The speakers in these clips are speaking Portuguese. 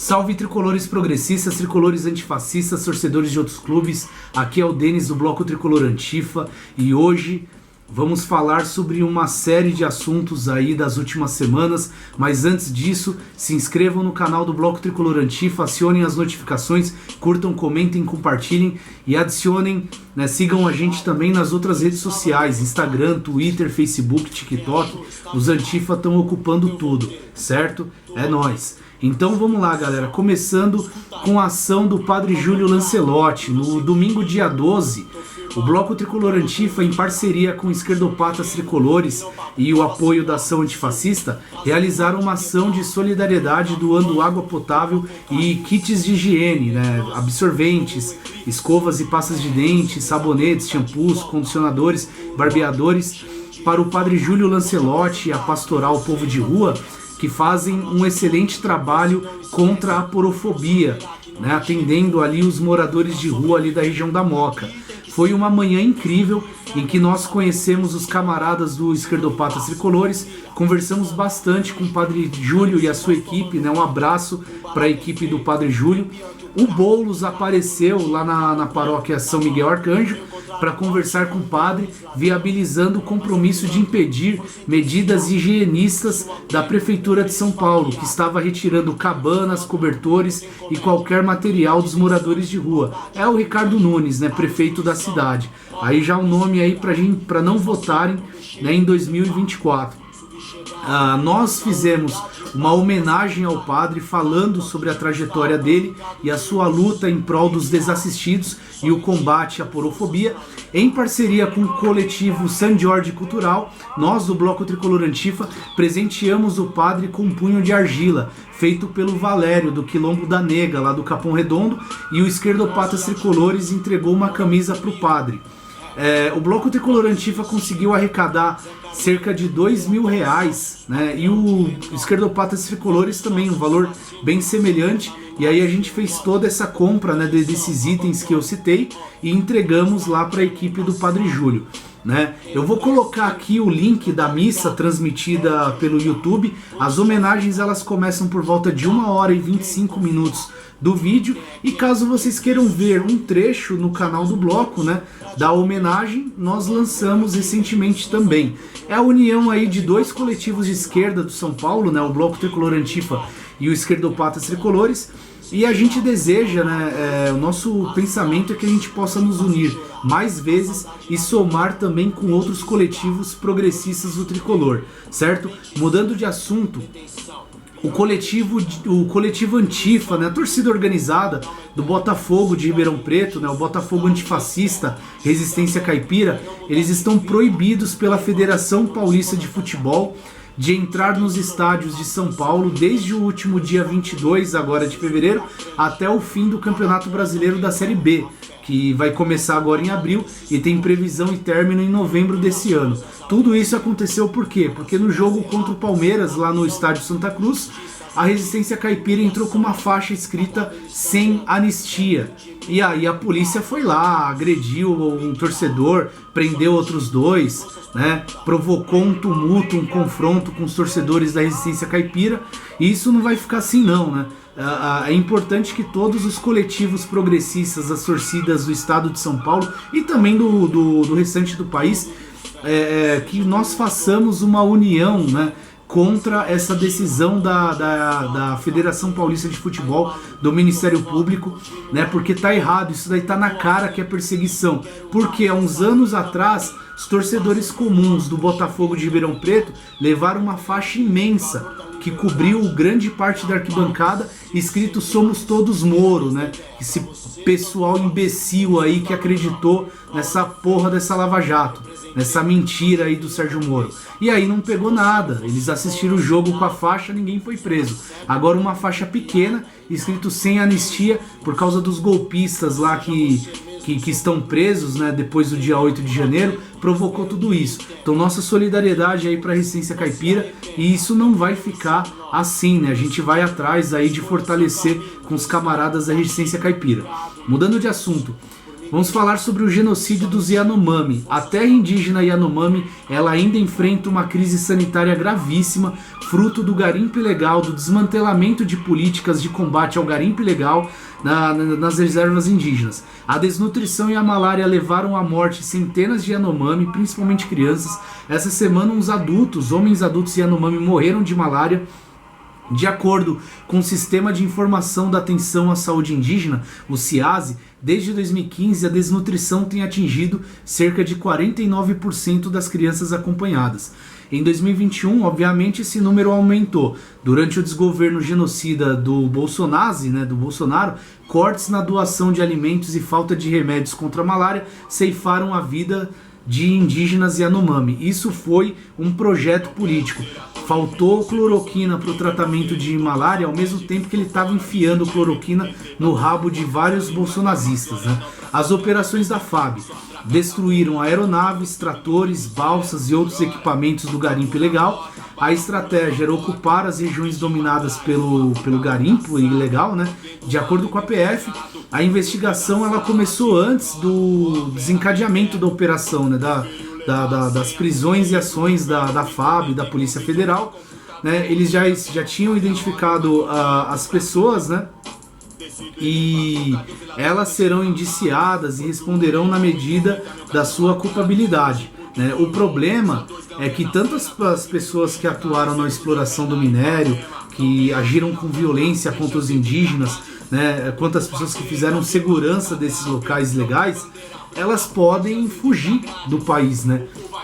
Salve tricolores progressistas, tricolores antifascistas, torcedores de outros clubes. Aqui é o Denis do Bloco Tricolor Antifa e hoje vamos falar sobre uma série de assuntos aí das últimas semanas, mas antes disso, se inscrevam no canal do Bloco Tricolor Antifa, acionem as notificações, curtam, comentem, compartilhem e adicionem, sigam a gente também nas outras redes sociais, Instagram, Twitter, Facebook, TikTok. Os Antifa estão ocupando tudo, certo? É nóis! Então vamos lá, galera, começando com a ação do Padre Júlio Lancelotti. No domingo, dia 12, o Bloco Tricolor Antifa, em parceria com Esquerdopatas Tricolores e o apoio da ação antifascista, realizaram uma ação de solidariedade doando água potável e kits de higiene, absorventes, escovas e pastas de dente, sabonetes, shampoos, condicionadores, barbeadores, para o Padre Júlio Lancelotti e a Pastoral Povo de Rua, que fazem um excelente trabalho contra a porofobia, atendendo ali os moradores de rua ali da região da Moca. Foi uma manhã incrível em que nós conhecemos os camaradas do Esquerdopatas Tricolores, conversamos bastante com o Padre Júlio e a sua equipe, um abraço para a equipe do Padre Júlio. O Boulos apareceu lá na paróquia São Miguel Arcanjo para conversar com o padre, viabilizando o compromisso de impedir medidas higienistas da Prefeitura de São Paulo, que estava retirando cabanas, cobertores e qualquer material dos moradores de rua. É o Ricardo Nunes, prefeito da cidade. Aí já o nome aí para não votarem em 2024. Nós fizemos uma homenagem ao padre falando sobre a trajetória dele e a sua luta em prol dos desassistidos e o combate à porofobia. Em parceria com o coletivo San Jorge Cultural, nós do Bloco Tricolor Antifa presenteamos o padre com um punho de argila, feito pelo Valério do Quilombo da Nega, lá do Capão Redondo, e o Esquerdopatas Tricolores entregou uma camisa para o padre. O Bloco Tricolor Antifa conseguiu arrecadar cerca de R$2.000, e o Esquerdopatas Tricolores também, um valor bem semelhante, e aí a gente fez toda essa compra desses itens que eu citei e entregamos lá para a equipe do Padre Júlio. Eu vou colocar aqui o link da missa transmitida pelo YouTube. As homenagens elas começam por volta de 1h e 25 minutos do vídeo, e caso vocês queiram ver um trecho no canal do Bloco, da homenagem, nós lançamos recentemente também. É a união aí de dois coletivos de esquerda do São Paulo, o Bloco Tricolor Antifa e o Esquerdopatas Tricolores, e a gente deseja, o nosso pensamento é que a gente possa nos unir mais vezes e somar também com outros coletivos progressistas do Tricolor, certo? Mudando de assunto, o coletivo Antifa, a torcida organizada do Botafogo de Ribeirão Preto, o Botafogo Antifascista Resistência Caipira, eles estão proibidos pela Federação Paulista de Futebol de entrar nos estádios de São Paulo desde o último dia 22 agora de fevereiro até o fim do Campeonato Brasileiro da Série B, que vai começar agora em abril e tem previsão e término em novembro desse ano. Tudo isso aconteceu por quê? Porque no jogo contra o Palmeiras, lá no estádio Santa Cruz, a Resistência Caipira entrou com uma faixa escrita "Sem anistia". E aí a polícia foi lá, agrediu um torcedor, prendeu outros dois, provocou um tumulto, um confronto com os torcedores da Resistência Caipira. E isso não vai ficar assim não, É importante que todos os coletivos progressistas, as torcidas do estado de São Paulo e também do restante do país, que nós façamos uma união, contra essa decisão da Federação Paulista de Futebol, do Ministério Público, porque tá errado, isso daí tá na cara que é perseguição, porque há uns anos atrás os torcedores comuns do Botafogo de Ribeirão Preto levaram uma faixa imensa que cobriu grande parte da arquibancada, escrito "Somos Todos Moro", esse pessoal imbecil aí que acreditou nessa porra dessa Lava Jato, nessa mentira aí do Sérgio Moro. E aí não pegou nada, eles assistiram o jogo com a faixa, ninguém foi preso. Agora uma faixa pequena, escrito "Sem anistia", por causa dos golpistas lá que estão presos, depois do dia 8 de janeiro, provocou tudo isso. Então nossa solidariedade aí para a Resistência Caipira, e isso não vai ficar assim, a gente vai atrás aí de fortalecer com os camaradas da Resistência Caipira. Mudando de assunto, Vamos falar sobre o genocídio dos Yanomami. A terra indígena Yanomami, ela ainda enfrenta uma crise sanitária gravíssima, fruto do garimpo ilegal, do desmantelamento de políticas de combate ao garimpo ilegal nas reservas indígenas. A desnutrição e a malária levaram à morte centenas de Yanomami, principalmente crianças. Essa semana, homens adultos Yanomami morreram de malária. De acordo com o Sistema de Informação da Atenção à Saúde Indígena, o CIASE, desde 2015 a desnutrição tem atingido cerca de 49% das crianças acompanhadas. Em 2021, obviamente, esse número aumentou. Durante o desgoverno genocida do Bolsonaro, cortes na doação de alimentos e falta de remédios contra a malária ceifaram a vida de indígenas Yanomami. Isso foi um projeto político. Faltou cloroquina para o tratamento de malária, ao mesmo tempo que ele estava enfiando cloroquina no rabo de vários bolsonazistas. As operações da FAB destruíram aeronaves, tratores, balsas e outros equipamentos do garimpo ilegal. A estratégia era ocupar as regiões dominadas pelo garimpo ilegal, De acordo com a PF, a investigação ela começou antes do desencadeamento da operação, das prisões e ações da FAB, da Polícia Federal. Eles já tinham identificado as pessoas, e elas serão indiciadas e responderão na medida da sua culpabilidade. O problema é que tanto as pessoas que atuaram na exploração do minério, que agiram com violência contra os indígenas, quanto as pessoas que fizeram segurança desses locais legais, elas podem fugir do país,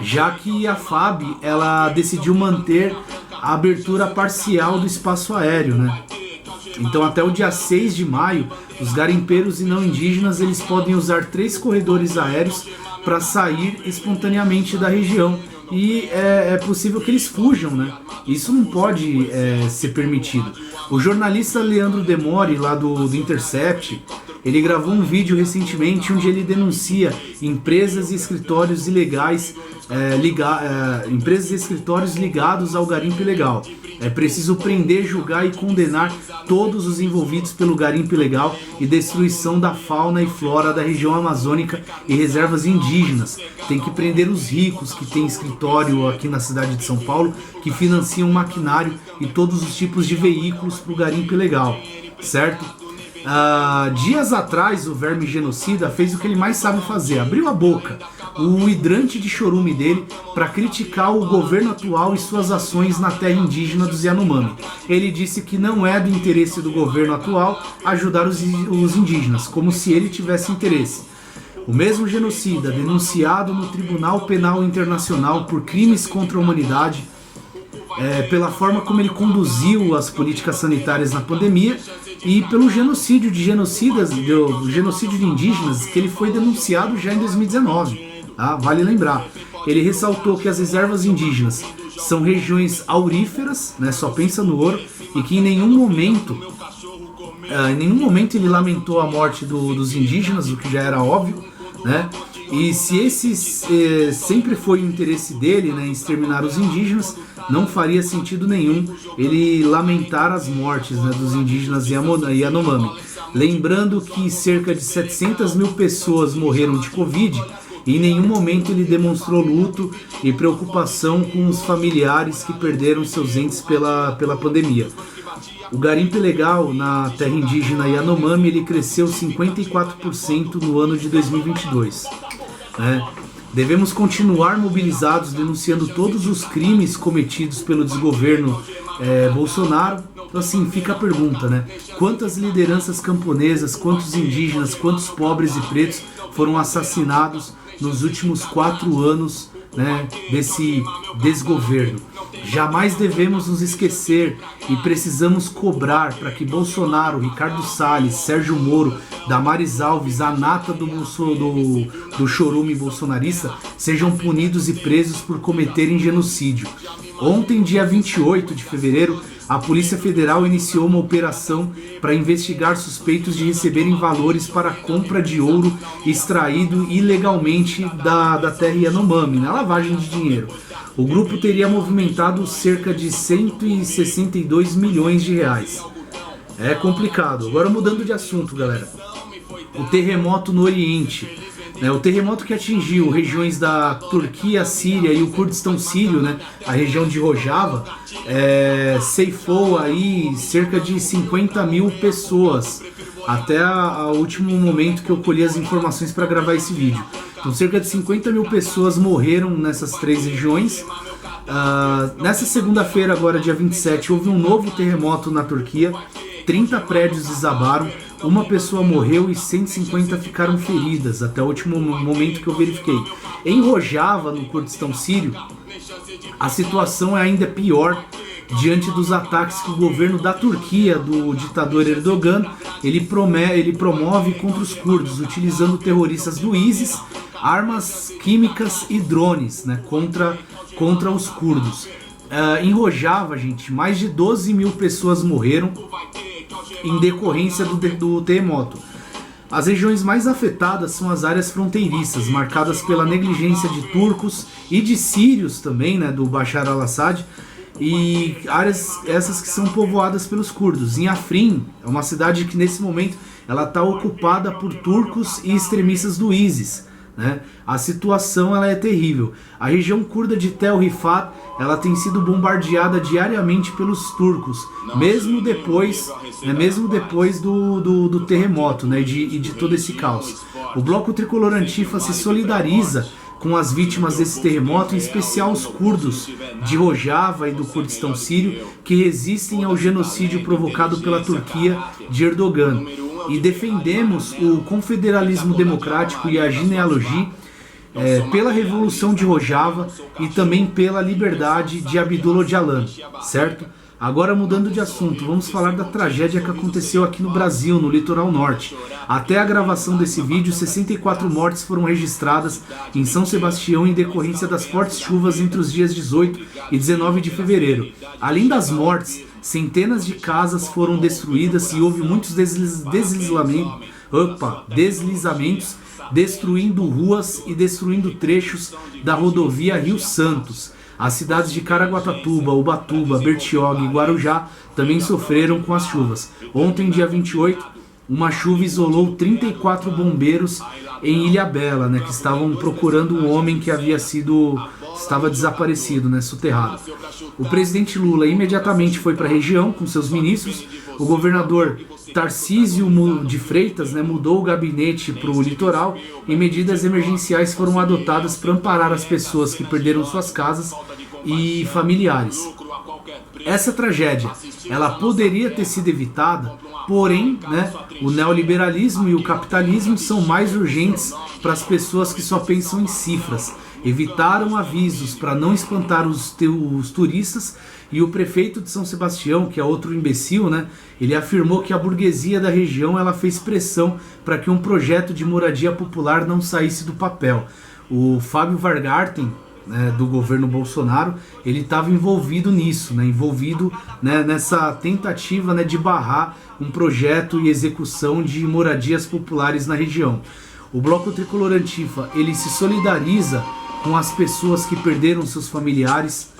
já que a FAB ela decidiu manter a abertura parcial do espaço aéreo. Então, até o dia 6 de maio, os garimpeiros e não indígenas eles podem usar 3 corredores aéreos para sair espontaneamente da região. E é possível que eles fujam, Isso não pode ser permitido. O jornalista Leandro Demore, lá do Intercept, ele gravou um vídeo recentemente onde ele denuncia empresas e escritórios ilegais, empresas e escritórios ligados ao garimpo ilegal. É preciso prender, julgar e condenar todos os envolvidos pelo garimpo ilegal e destruição da fauna e flora da região amazônica e reservas indígenas. Tem que prender os ricos que têm escritório aqui na cidade de São Paulo, que financiam maquinário e todos os tipos de veículos para o garimpo ilegal, certo? Dias atrás, o verme genocida fez o que ele mais sabe fazer, abriu a boca, o hidrante de chorume dele, para criticar o governo atual e suas ações na terra indígena dos Yanomami. Ele disse que não é do interesse do governo atual ajudar os indígenas, como se ele tivesse interesse. O mesmo genocida, denunciado no Tribunal Penal Internacional por crimes contra a humanidade, pela forma como ele conduziu as políticas sanitárias na pandemia e pelo genocídio de indígenas que ele foi denunciado já em 2019. Vale lembrar. Ele ressaltou que as reservas indígenas são regiões auríferas, só pensa no ouro, e que em nenhum momento ele lamentou a morte dos indígenas, o que já era óbvio, E se esse sempre foi o interesse dele, em exterminar os indígenas, não faria sentido nenhum ele lamentar as mortes dos indígenas Yanomami. Lembrando que cerca de 700 mil pessoas morreram de Covid e em nenhum momento ele demonstrou luto e preocupação com os familiares que perderam seus entes pela pandemia. O garimpo ilegal na terra indígena Yanomami ele cresceu 54% no ano de 2022. Devemos continuar mobilizados denunciando todos os crimes cometidos pelo desgoverno Bolsonaro. Então assim, fica a pergunta, quantas lideranças camponesas, quantos indígenas, quantos pobres e pretos foram assassinados nos últimos 4 anos desse desgoverno? Jamais devemos nos esquecer e precisamos cobrar para que Bolsonaro, Ricardo Salles, Sérgio Moro, Damares Alves, a nata do chorume bolsonarista, sejam punidos e presos por cometerem genocídio. Ontem, dia 28 de fevereiro, a Polícia Federal iniciou uma operação para investigar suspeitos de receberem valores para a compra de ouro extraído ilegalmente da terra Yanomami, na lavagem de dinheiro. O grupo teria movimentado cerca de 162 milhões de reais. É complicado. Agora mudando de assunto, galera. o terremoto no Oriente. O terremoto que atingiu regiões da Turquia, Síria e o Kurdistão sírio, né, a região de Rojava, ceifou aí cerca de 50 mil pessoas, até o último momento que eu colhi as informações para gravar esse vídeo. Então cerca de 50 mil pessoas morreram nessas 3 regiões. Nessa segunda-feira, agora dia 27, houve um novo terremoto na Turquia, 30 prédios desabaram, uma pessoa morreu e 150 ficaram feridas, até o último momento que eu verifiquei. Em Rojava, no Kurdistão sírio, a situação é ainda pior diante dos ataques que o governo da Turquia, do ditador Erdogan, ele promove contra os curdos, utilizando terroristas do ISIS, armas químicas e drones, né, contra os curdos. Em Rojava, gente, mais de 12 mil pessoas morreram em decorrência do terremoto. As regiões mais afetadas são as áreas fronteiriças, marcadas pela negligência de turcos e de sírios também, né, do Bashar al-Assad, e áreas essas que são povoadas pelos curdos. Em Afrin, é uma cidade que nesse momento ela está ocupada por turcos e extremistas do ISIS, né? A situação ela é terrível. A região curda de Tel Rifat ela tem sido bombardeada diariamente pelos turcos, mesmo depois do terremoto, né, e de todo esse caos. O Bloco Tricolor Antifa se solidariza com as vítimas desse terremoto, em especial os curdos de Rojava e do Kurdistão sírio, que resistem ao genocídio provocado pela Turquia de Erdogan. E defendemos o confederalismo democrático e a genealogia pela Revolução de Rojava e também pela liberdade de Abdullah Öcalan, certo? Agora, mudando de assunto, vamos falar da tragédia que aconteceu aqui no Brasil, no litoral norte. Até a gravação desse vídeo, 64 mortes foram registradas em São Sebastião em decorrência das fortes chuvas entre os dias 18 e 19 de fevereiro. Além das mortes, centenas de casas foram destruídas e houve muitos deslizamentos, destruindo ruas e destruindo trechos da rodovia Rio Santos. As cidades de Caraguatatuba, Ubatuba, Bertioga e Guarujá também sofreram com as chuvas. Ontem, dia 28, uma chuva isolou 34 bombeiros em Ilhabela, né, que estavam procurando um homem que estava desaparecido, né, soterrado. O presidente Lula imediatamente foi para a região com seus ministros. O governador Tarcísio de Freitas, né, mudou o gabinete para o litoral e medidas emergenciais foram adotadas para amparar as pessoas que perderam suas casas e familiares. Essa tragédia, ela poderia ter sido evitada, porém, né, o neoliberalismo e o capitalismo são mais urgentes para as pessoas que só pensam em cifras. Evitaram avisos para não espantar os turistas, e o prefeito de São Sebastião, que é outro imbecil, né, ele afirmou que a burguesia da região ela fez pressão para que um projeto de moradia popular não saísse do papel. O Fábio Weingarten, né, do governo Bolsonaro, ele estava envolvido nisso, né, nessa tentativa, né, de barrar um projeto e execução de moradias populares na região. O Bloco Tricolor Antifa, ele se solidariza com as pessoas que perderam seus familiares,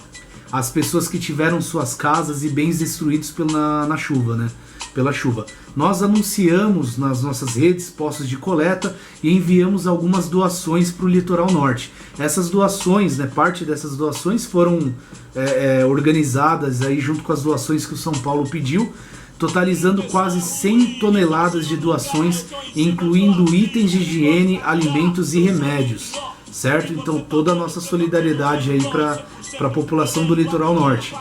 as pessoas que tiveram suas casas e bens destruídos pela chuva, né? Pela chuva. Nós anunciamos nas nossas redes postos de coleta e enviamos algumas doações para o litoral norte. Essas doações, né, parte dessas doações foram organizadas aí junto com as doações que o São Paulo pediu, totalizando quase 100 toneladas de doações, incluindo itens de higiene, alimentos e remédios, certo? Então toda a nossa solidariedade aí para a população do litoral norte.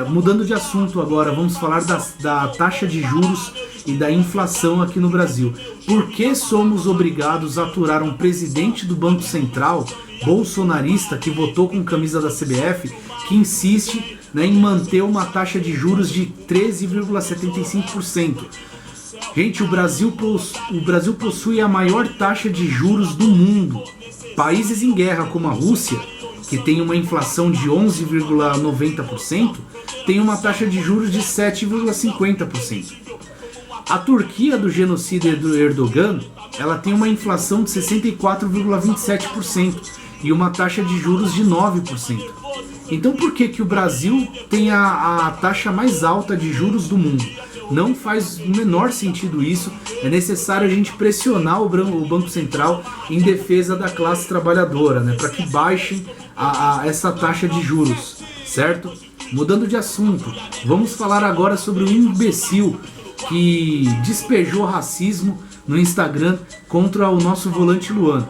Mudando de assunto agora, vamos falar da taxa de juros e da inflação aqui no Brasil. Por que somos obrigados a aturar um presidente do Banco Central, bolsonarista, que votou com camisa da CBF, que insiste, né, em manter uma taxa de juros de 13,75%? Gente, o Brasil possui a maior taxa de juros do mundo. Países em guerra como a Rússia, que tem uma inflação de 11,90%, tem uma taxa de juros de 7,50%. A Turquia do genocídio do Erdogan, ela tem uma inflação de 64,27% e uma taxa de juros de 9%. Então por que o Brasil tem a taxa mais alta de juros do mundo? Não faz o menor sentido isso. É necessário a gente pressionar o Banco Central em defesa da classe trabalhadora, né, para que baixem essa taxa de juros, certo? Mudando de assunto, vamos falar agora sobre o imbecil que despejou racismo no Instagram contra o nosso volante Luan.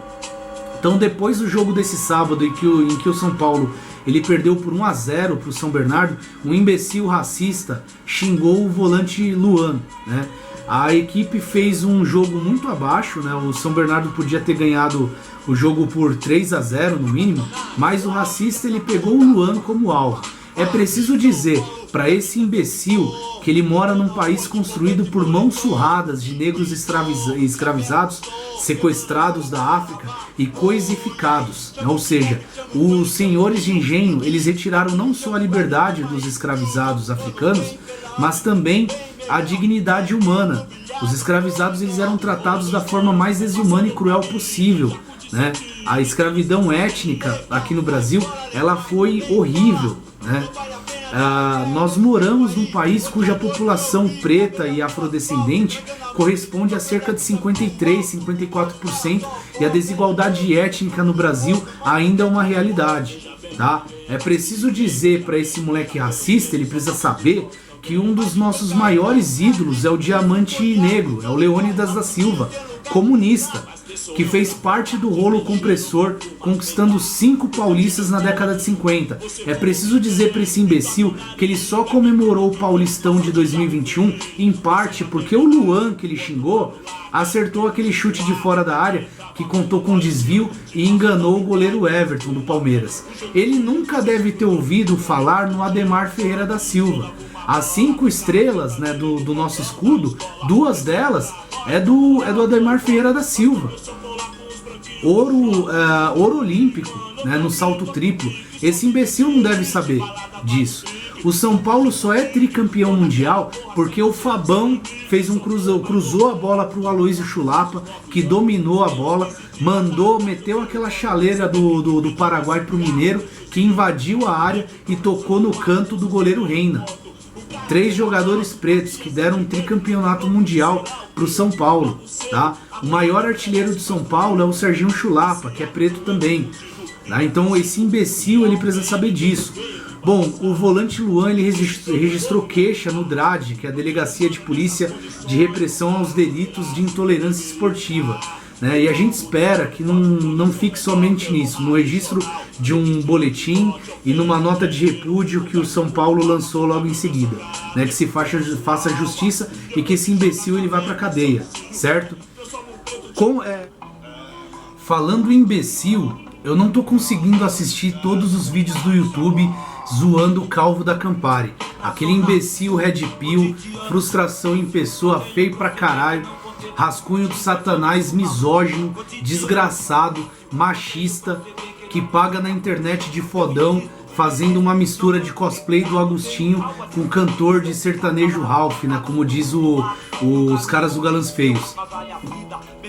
Então, depois do jogo desse sábado em que o São Paulo ele perdeu por 1-0 para o São Bernardo, um imbecil racista xingou o volante Luan, né? A equipe fez um jogo muito abaixo, né? O São Bernardo podia ter ganhado o jogo por 3-0 no mínimo, mas o racista ele pegou o Luan como alvo. É preciso dizer para esse imbecil que ele mora num país construído por mãos surradas de negros escravizados, sequestrados da África e coisificados, né? Ou seja, os senhores de engenho eles retiraram não só a liberdade dos escravizados africanos, mas também a dignidade humana. Os escravizados eles eram tratados da forma mais desumana e cruel possível, né? A escravidão étnica aqui no Brasil ela foi horrível, né? Nós moramos num país cuja população preta e afrodescendente corresponde a cerca de 53, 54%, e a desigualdade étnica no Brasil ainda é uma realidade, tá? É preciso dizer para esse moleque racista, ele precisa saber que um dos nossos maiores ídolos é o Diamante Negro, é o Leônidas da Silva, comunista, que fez parte do rolo compressor, conquistando 5 paulistas na década de 50. É preciso dizer para esse imbecil que ele só comemorou o Paulistão de 2021 em parte porque o Luan, que ele xingou, acertou aquele chute de fora da área que contou com desvio e enganou o goleiro Everton do Palmeiras. Ele nunca deve ter ouvido falar no Ademar Ferreira da Silva. As 5 estrelas, né, do nosso escudo, 2 delas é do Ademar Ferreira da Silva. Ouro olímpico, né, no salto triplo. Esse imbecil não deve saber disso. O São Paulo só é tricampeão mundial porque o Fabão cruzou a bola para o Aloysio Chulapa, que dominou a bola, meteu aquela chaleira do Paraguai para o Mineiro, que invadiu a área e tocou no canto do goleiro Reina. 3 jogadores pretos que deram um tricampeonato mundial para o São Paulo, tá? O maior artilheiro do São Paulo é o Serginho Chulapa, que é preto também, tá? Então esse imbecil ele precisa saber disso. Bom, o volante Luan ele registrou queixa no DRAD, que é a Delegacia de Polícia de Repressão aos Delitos de Intolerância Esportiva, né? E a gente espera que não fique somente nisso, no registro de um boletim e numa nota de repúdio que o São Paulo lançou logo em seguida, né? Que se faça justiça e que esse imbecil ele vá pra cadeia, certo? Falando em imbecil, eu não tô conseguindo assistir todos os vídeos do YouTube zoando o Calvo da Campari. Aquele imbecil Red Pill, frustração em pessoa, feio pra caralho, rascunho do satanás, misógino, desgraçado, machista, que paga na internet de fodão, fazendo uma mistura de cosplay do Agostinho com cantor de sertanejo Ralph, né? Como diz os caras do Galãs Feios.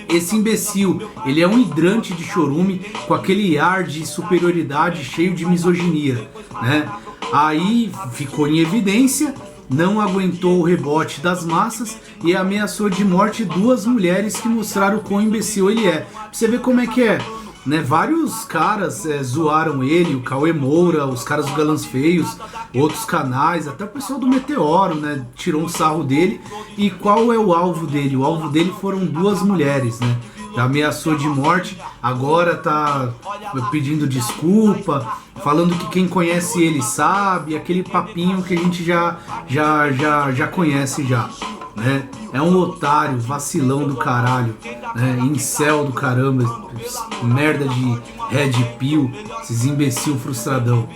Esse imbecil, ele é um hidrante de chorume com aquele ar de superioridade cheio de misoginia, né? Aí ficou em evidência, não aguentou o rebote das massas e ameaçou de morte 2 mulheres que mostraram o quão imbecil ele é. Pra você ver como é que é, né? Vários caras zoaram ele, o Cauê Moura, os caras do Galãs Feios, outros canais, até o pessoal do Meteoro, né? Tirou um sarro dele. E qual é o alvo dele? O alvo dele foram 2 mulheres, né? Ameaçou de morte, agora tá pedindo desculpa, falando que quem conhece ele sabe, aquele papinho que a gente já conhece já, né? É um otário, vacilão do caralho, né? Incel do caramba, merda de Red Pill, esses imbecil frustradão.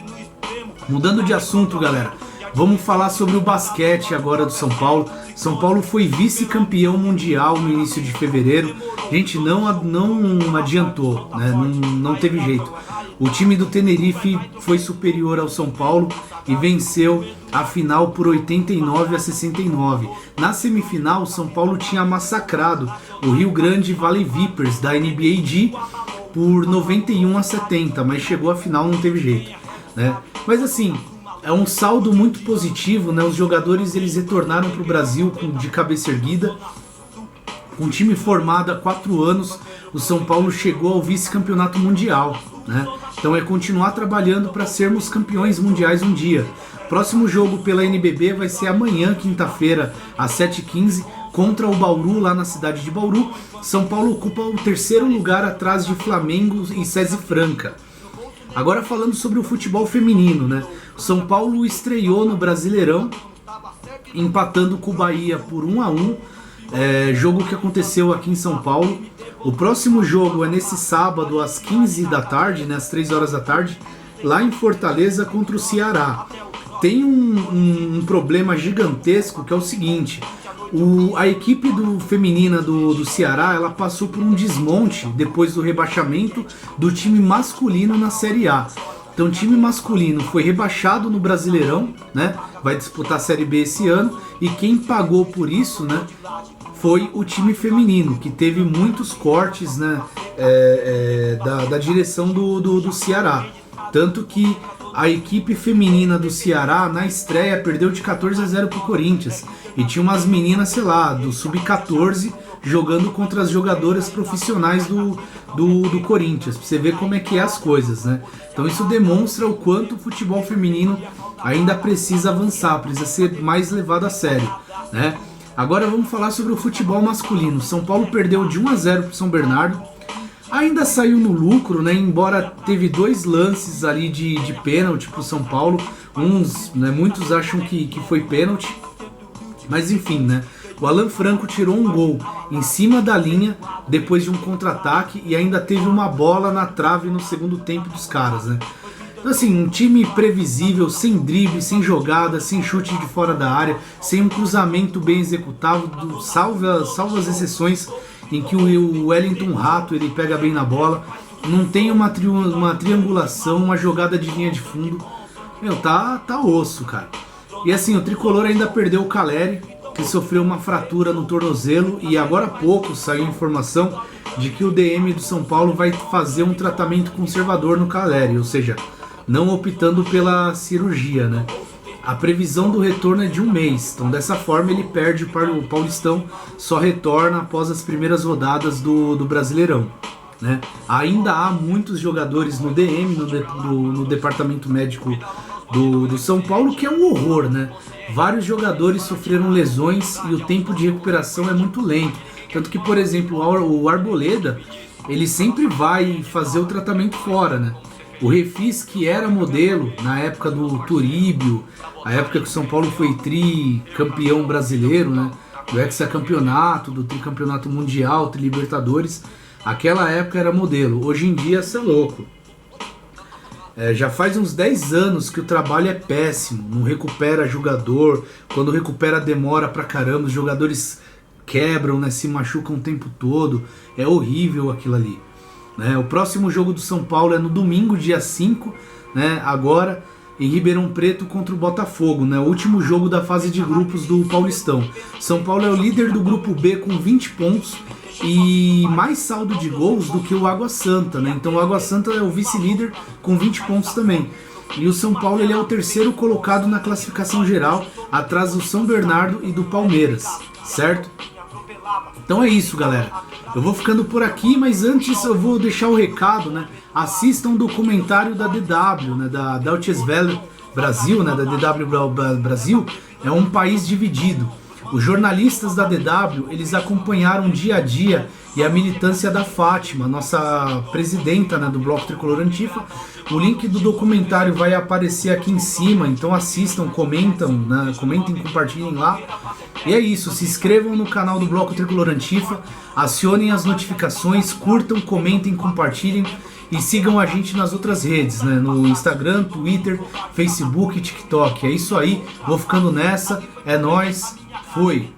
Mudando de assunto, galera, vamos falar sobre o basquete agora do São Paulo. São Paulo foi vice-campeão mundial no início de fevereiro. Gente, não adiantou, né? Não teve jeito. O time do Tenerife foi superior ao São Paulo e venceu a final por 89-69. Na semifinal, o São Paulo tinha massacrado o Rio Grande Valley Vipers da NBAD por 91-70, mas chegou à final, não teve jeito, né? Mas assim, é um saldo muito positivo, né? Os jogadores eles retornaram para o Brasil de cabeça erguida. Com um time formado há 4 anos, o São Paulo chegou ao vice-campeonato mundial, né? Então é continuar trabalhando para sermos campeões mundiais um dia. Próximo jogo pela NBB vai ser amanhã, quinta-feira, às 7h15, contra o Bauru, lá na cidade de Bauru. São Paulo ocupa o 3º lugar atrás de Flamengo e SESI Franca. Agora falando sobre o futebol feminino, né? O São Paulo estreou no Brasileirão, empatando com o Bahia por 1-1, jogo que aconteceu aqui em São Paulo. O próximo jogo é nesse sábado, às 15 da tarde, né, às 3 horas da tarde, lá em Fortaleza contra o Ceará. Tem um problema gigantesco que é o seguinte: a equipe feminina do Ceará, ela passou por um desmonte depois do rebaixamento do time masculino na Série A. Então o time masculino foi rebaixado no Brasileirão, né? Vai disputar a Série B esse ano, e quem pagou por isso, né, foi o time feminino, que teve muitos cortes, né, da direção do Ceará. Tanto que a equipe feminina do Ceará, na estreia, perdeu de 14-0 pro Corinthians. E tinha umas meninas, sei lá, do Sub-14, jogando contra as jogadoras profissionais do Corinthians. Pra você ver como é que é as coisas, né? Então isso demonstra o quanto o futebol feminino ainda precisa avançar, precisa ser mais levado a sério, né? Agora vamos falar sobre o futebol masculino. São Paulo perdeu de 1-0 pro São Bernardo. Ainda saiu no lucro, né? Embora teve 2 lances ali de pênalti pro São Paulo. Muitos acham que foi pênalti. Mas enfim, né? O Alan Franco tirou um gol em cima da linha depois de um contra-ataque e ainda teve uma bola na trave no segundo tempo dos caras, né? Então assim, um time previsível, sem drible, sem jogada, sem chute de fora da área, sem um cruzamento bem executado, salvo as exceções em que o Wellington Rato ele pega bem na bola, não tem uma triangulação, uma jogada de linha de fundo. Meu, tá osso, cara. E assim, o Tricolor ainda perdeu o Caleri, que sofreu uma fratura no tornozelo, e agora há pouco saiu a informação de que o DM do São Paulo vai fazer um tratamento conservador no Caleri, ou seja, não optando pela cirurgia, né? A previsão do retorno é de 1 mês, então dessa forma ele perde para o Paulistão, só retorna após as primeiras rodadas do Brasileirão, né? Ainda há muitos jogadores no DM, no departamento médico do São Paulo, que é um horror, né? Vários jogadores sofreram lesões e o tempo de recuperação é muito lento. Tanto que, por exemplo, o Arboleda, ele sempre vai fazer o tratamento fora, né? O Refis, que era modelo na época do Turíbio, a época que o São Paulo foi tricampeão brasileiro, né? Do hexacampeonato, do tricampeonato mundial, trilibertadores, aquela época era modelo. Hoje em dia, você é louco. Já faz uns 10 anos que o trabalho é péssimo, não recupera jogador, quando recupera demora pra caramba, os jogadores quebram, né, se machucam o tempo todo, é horrível aquilo ali, né? O próximo jogo do São Paulo é no domingo, dia 5, né, agora, em Ribeirão Preto contra o Botafogo, né, o último jogo da fase de grupos do Paulistão. São Paulo é o líder do grupo B com 20 pontos, e mais saldo de gols do que o Água Santa, né? Então o Água Santa é o vice-líder com 20 pontos também. E o São Paulo ele é o 3º colocado na classificação geral, atrás do São Bernardo e do Palmeiras, certo? Então é isso, galera. Eu vou ficando por aqui, mas antes eu vou deixar o recado, né? Assistam o documentário da DW, né? Da Deutsche Welle Brasil, né? Da DW Brasil. É um país dividido. Os jornalistas da DW, eles acompanharam dia a dia e a militância da Fátima, nossa presidenta, né, do Bloco Tricolor Antifa. O link do documentário vai aparecer aqui em cima, então assistam, comentam, né, comentem, compartilhem lá. E é isso, se inscrevam no canal do Bloco Tricolor Antifa, acionem as notificações, curtam, comentem, compartilhem e sigam a gente nas outras redes, né, no Instagram, Twitter, Facebook e TikTok. É isso aí, vou ficando nessa, é nóis. Fui.